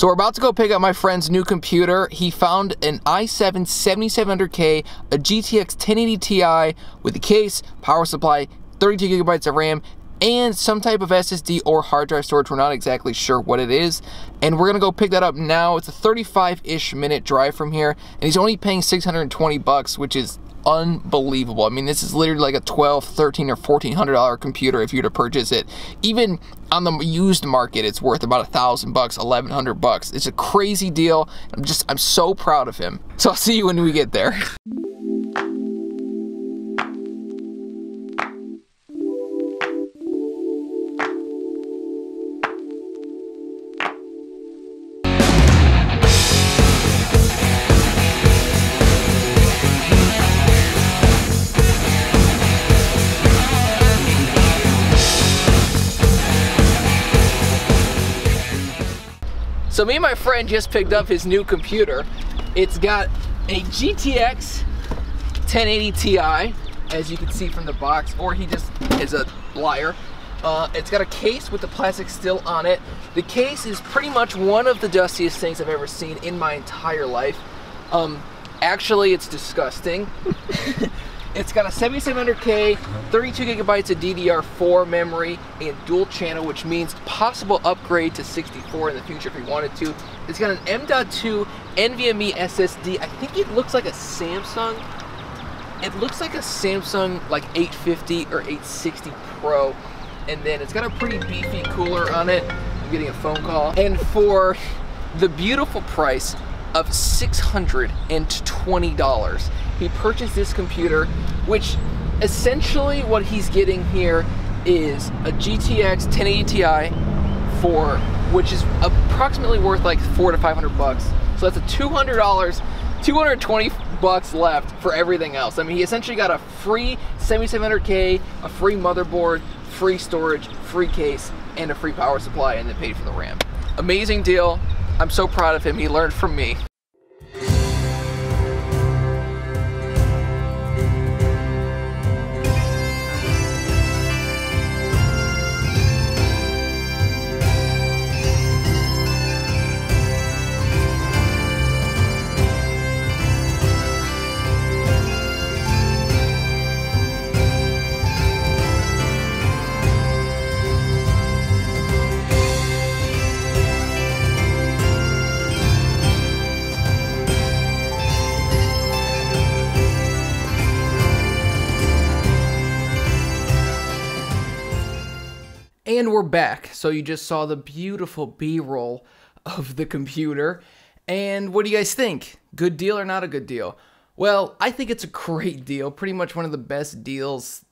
So we're about to go pick up my friend's new computer. He found an i7 7700K, a GTX 1080 Ti with a case, power supply, 32 gigabytes of RAM, and some type of SSD or hard drive storage. We're not exactly sure what it is. And we're gonna go pick that up now. It's a 35-ish minute drive from here, and he's only paying 620 bucks, which is unbelievable. I mean, this is literally like a $1,200, $1,300, or $1,400 computer if you were to purchase it. Even on the used market, it's worth about $1,000 bucks, $1,100 bucks. It's a crazy deal. I'm so proud of him. So I'll see you when we get there. So me and my friend just picked up his new computer. It's got a GTX 1080 Ti, as you can see from the box, or he just is a liar. It's got a case with the plastic still on it. The case is pretty much one of the dustiest things I've ever seen in my entire life. Actually, it's disgusting. It's got a 7700K, 32 gigabytes of DDR4 memory, and dual channel, which means possible upgrade to 64 in the future if you wanted to. It's got an M.2 NVMe SSD. I think it looks like a Samsung. It looks like a Samsung like 850 or 860 Pro. And then it's got a pretty beefy cooler on it. I'm getting a phone call. And for the beautiful price of $620, he purchased this computer, which essentially what he's getting here is a GTX 1080 Ti which is approximately worth like $400 to $500 bucks. So that's a $200, 220 bucks left for everything else. I mean, he essentially got a free 7700K, a free motherboard, free storage, free case, and a free power supply, and then paid for the RAM. Amazing deal. I'm so proud of him. He learned from me. And we're back. So you just saw the beautiful B-roll of the computer. And what do you guys think? Good deal or not a good deal? Well, I think it's a great deal. Pretty much one of the best deals.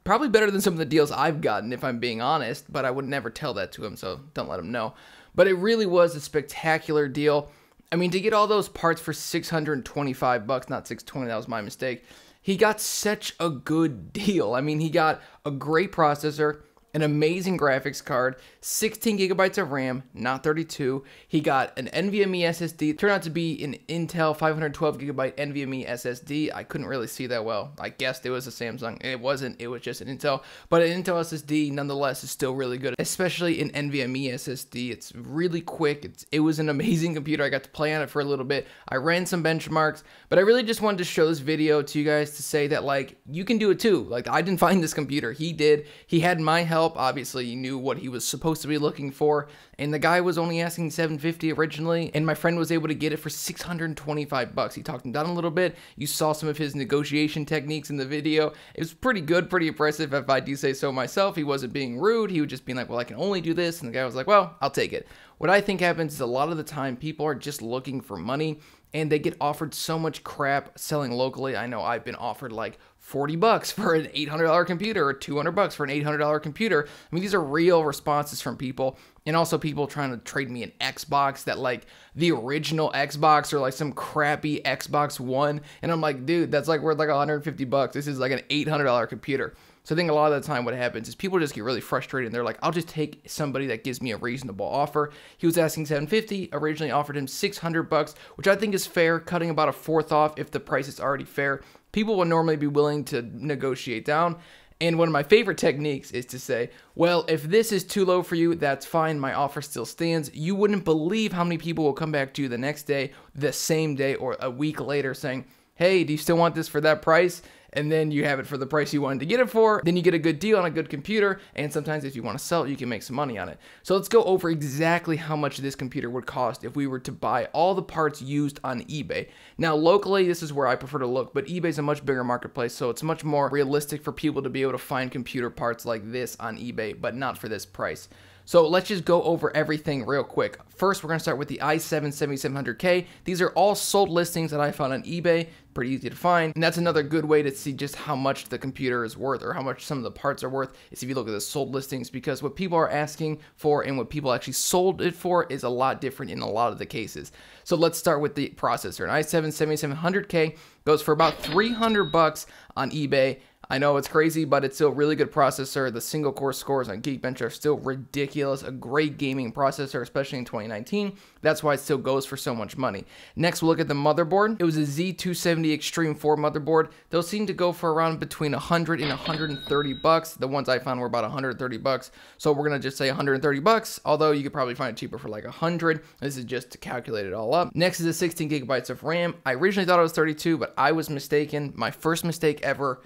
Probably better than some of the deals I've gotten, if I'm being honest. But I would never tell that to him, so don't let him know. But it really was a spectacular deal. I mean, to get all those parts for 625 bucks, not 620, that was my mistake. He got such a good deal. I mean, he got a great processor, an amazing graphics card, 16 gigabytes of RAM, not 32. He got an NVMe SSD. It turned out to be an Intel 512 gigabyte NVMe SSD. I couldn't really see that well. I guessed it was a Samsung. It wasn't. It was just an Intel. But an Intel SSD, nonetheless, is still really good, especially an NVMe SSD. It's really quick. It was an amazing computer. I got to play on it for a little bit. I ran some benchmarks, but I really just wanted to show this video to you guys to say that, like, you can do it too. Like, I didn't find this computer. He did. He had my help. Obviously, he knew what he was supposed to be looking for, and the guy was only asking $750 originally, and my friend was able to get it for 625 bucks. He talked him down a little bit. You saw some of his negotiation techniques in the video. It was pretty good, pretty impressive, if I do say so myself. He wasn't being rude. He was just being like, well, I can only do this, and the guy was like, well, I'll take it. What I think happens is a lot of the time people are just looking for money, and they get offered so much crap selling locally. I know I've been offered like 40 bucks for an $800 computer or 200 bucks for an $800 computer. I mean, these are real responses from people, and also people trying to trade me an Xbox that, like, the original Xbox or like some crappy Xbox One. And I'm like, dude, that's like worth like 150 bucks. This is like an $800 computer. So I think a lot of the time what happens is people just get really frustrated and they're like, I'll just take somebody that gives me a reasonable offer. He was asking $750, originally offered him 600 bucks, which I think is fair, cutting about a fourth off if the price is already fair. People will normally be willing to negotiate down. And one of my favorite techniques is to say, well, if this is too low for you, that's fine. My offer still stands. You wouldn't believe how many people will come back to you the next day, the same day, or a week later saying, hey, do you still want this for that price? And then you have it for the price you wanted to get it for. Then you get a good deal on a good computer. And sometimes if you want to sell it, you can make some money on it. So let's go over exactly how much this computer would cost if we were to buy all the parts used on eBay. Now, locally, this is where I prefer to look, but eBay is a much bigger marketplace. So it's much more realistic for people to be able to find computer parts like this on eBay, but not for this price. So let's just go over everything real quick. First, we're going to start with the i7-7700K. These are all sold listings that I found on eBay. Pretty easy to find. And that's another good way to see just how much the computer is worth or how much some of the parts are worth is if you look at the sold listings, because what people are asking for and what people actually sold it for is a lot different in a lot of the cases. So let's start with the processor. An i7-7700K goes for about $300 on eBay. I know it's crazy, but it's still a really good processor. The single core scores on Geekbench are still ridiculous. A great gaming processor, especially in 2019. That's why it still goes for so much money. Next, we'll look at the motherboard. It was a Z270 Extreme 4 motherboard. Those seem to go for around between 100 and 130 bucks. The ones I found were about 130 bucks. So we're going to just say 130 bucks, although you could probably find it cheaper for like 100. This is just to calculate it all up. Next is the 16 gigabytes of RAM. I originally thought it was 32, but I was mistaken. My first mistake ever.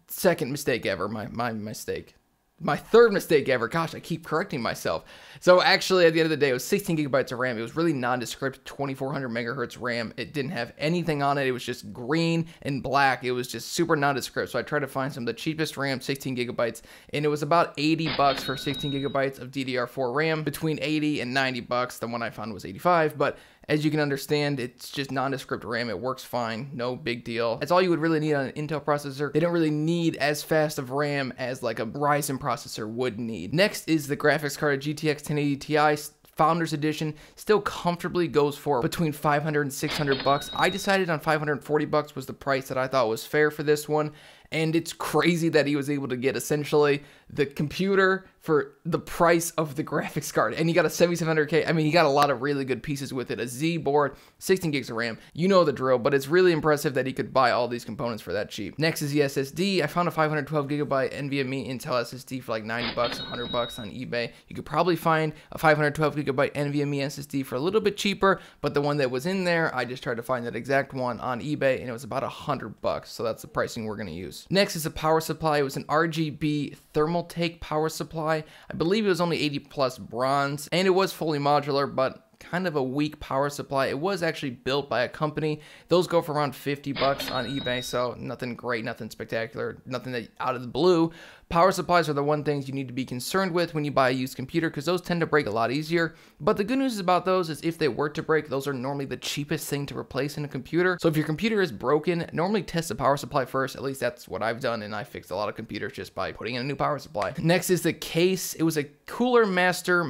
Second mistake ever, my mistake. My third mistake ever. Gosh, I keep correcting myself. So actually, at the end of the day, it was 16 gigabytes of RAM. It was really nondescript, 2400 megahertz RAM. It didn't have anything on it. It was just green and black. It was just super nondescript. So I tried to find some of the cheapest RAM, 16 gigabytes, and it was about 80 bucks for 16 gigabytes of DDR4 RAM. Between 80 and 90 bucks. The one I found was 85, but as you can understand, it's just nondescript RAM. It works fine. No big deal. That's all you would really need on an Intel processor. They don't really need as fast of RAM as like a Ryzen processor would need. Next is the graphics card, a GTX 1080 Ti Founders Edition. Still comfortably goes for between 500 and 600 bucks. I decided on 540 bucks was the price that I thought was fair for this one. And it's crazy that he was able to get essentially the computer for the price of the graphics card. And he got a 7700K. I mean, he got a lot of really good pieces with it. A Z board, 16 gigs of RAM. You know the drill, but it's really impressive that he could buy all these components for that cheap. Next is the SSD. I found a 512 gigabyte NVMe Intel SSD for like 90 bucks, 100 bucks on eBay. You could probably find a 512 gigabyte NVMe SSD for a little bit cheaper, but the one that was in there, I just tried to find that exact one on eBay, and it was about 100 bucks. So that's the pricing we're going to use. Next is a power supply. It was an RGB thermal take power supply. I believe it was only 80 plus bronze, and it was fully modular, but kind of a weak power supply. It was actually built by a company. Those go for around 50 bucks on eBay, so nothing great, nothing spectacular, nothing that out of the blue. Power supplies are the one things you need to be concerned with when you buy a used computer, because those tend to break a lot easier. But the good news about those is if they were to break, those are normally the cheapest thing to replace in a computer. So if your computer is broken, normally test the power supply first. At least that's what I've done, and I fixed a lot of computers just by putting in a new power supply. Next is the case. It was a Cooler Master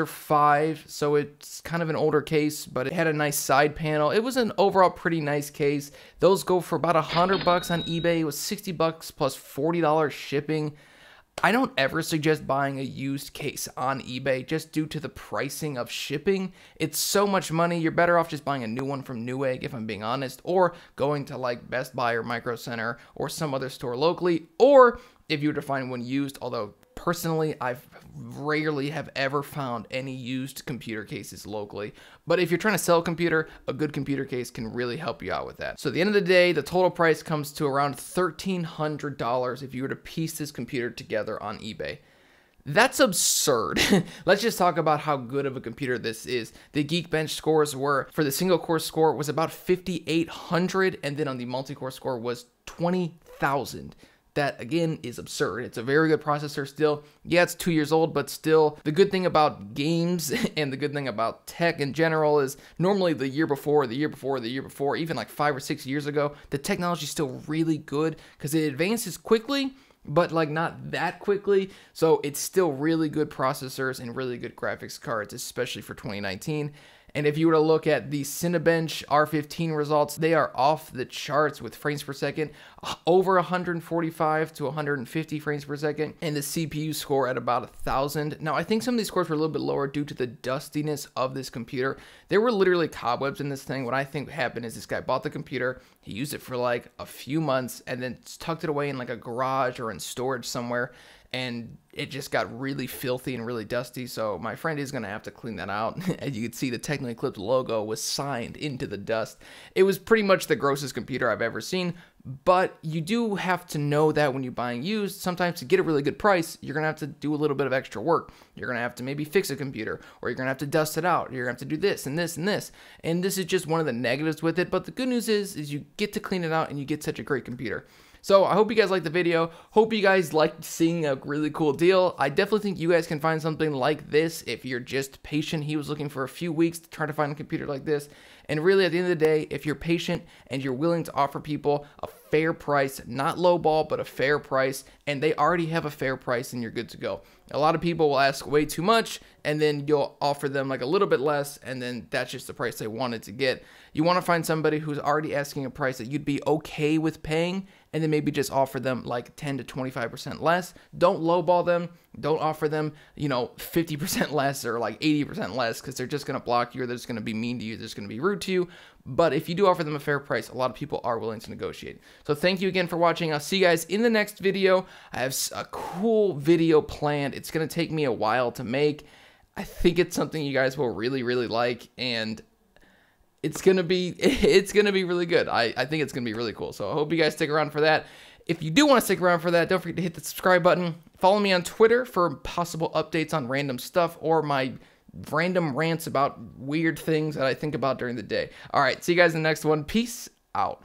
5, so it's kind of an older case, but it had a nice side panel. It was an overall pretty nice case. Those go for about 100 bucks on eBay. It was 60 bucks plus $40 shipping. I don't ever suggest buying a used case on eBay just due to the pricing of shipping. It's so much money. You're better off just buying a new one from Newegg, if I'm being honest, or going to like Best Buy or Micro Center or some other store locally, or if you were to find one used, although personally, I've rarely have ever found any used computer cases locally. But if you're trying to sell a computer, a good computer case can really help you out with that. So at the end of the day, the total price comes to around $1,300 if you were to piece this computer together on eBay. That's absurd. Let's just talk about how good of a computer this is. The Geekbench scores were, for the single core score was about 5,800, and then on the multi-core score was 20,000. That again is absurd. It's a very good processor still. Yeah, it's 2 years old, but still, the good thing about games and the good thing about tech in general is normally the year before, even like 5 or 6 years ago, the technology is still really good because it advances quickly, but like not that quickly. So it's still really good processors and really good graphics cards, especially for 2019. And if you were to look at the Cinebench R15 results, they are off the charts with frames per second, over 145 to 150 frames per second, and the CPU score at about 1,000. Now, I think some of these scores were a little bit lower due to the dustiness of this computer. There were literally cobwebs in this thing. What I think happened is this guy bought the computer, he used it for like a few months, and then tucked it away in like a garage or in storage somewhere, and it just got really filthy and really dusty. So my friend is going to have to clean that out. As you can see, the Techno Eclipse logo was signed into the dust. It was pretty much the grossest computer I've ever seen, but you do have to know that when you're buying used, sometimes to get a really good price, you're going to have to do a little bit of extra work. You're going to have to maybe fix a computer, or you're going to have to dust it out. You're going to have to do this and this and this. And this is just one of the negatives with it, but the good news is you get to clean it out and you get such a great computer. So I hope you guys liked the video. Hope you guys liked seeing a really cool deal. I definitely think you guys can find something like this if you're just patient. He was looking for a few weeks to try to find a computer like this. And really, at the end of the day, if you're patient and you're willing to offer people a fair price, not lowball, but a fair price, and they already have a fair price, then you're good to go. A lot of people will ask way too much, and then you'll offer them like a little bit less, and then that's just the price they wanted to get. You want to find somebody who's already asking a price that you'd be okay with paying, and then maybe just offer them like 10 to 25% less. Don't lowball them. Don't offer them, 50% less or like 80% less, because they're just going to block you, or they're just going to be mean to you, they're just going to be rude to you. But if you do offer them a fair price, a lot of people are willing to negotiate. So thank you again for watching. I'll see you guys in the next video. I have a cool video planned. It's going to take me a while to make. I think it's something you guys will really, really like, and it's gonna be really good. I think it's gonna be really cool. So I hope you guys stick around for that. If you do want to stick around for that, don't forget to hit the subscribe button. Follow me on Twitter for possible updates on random stuff or my random rants about weird things that I think about during the day. All right, see you guys in the next one. Peace out.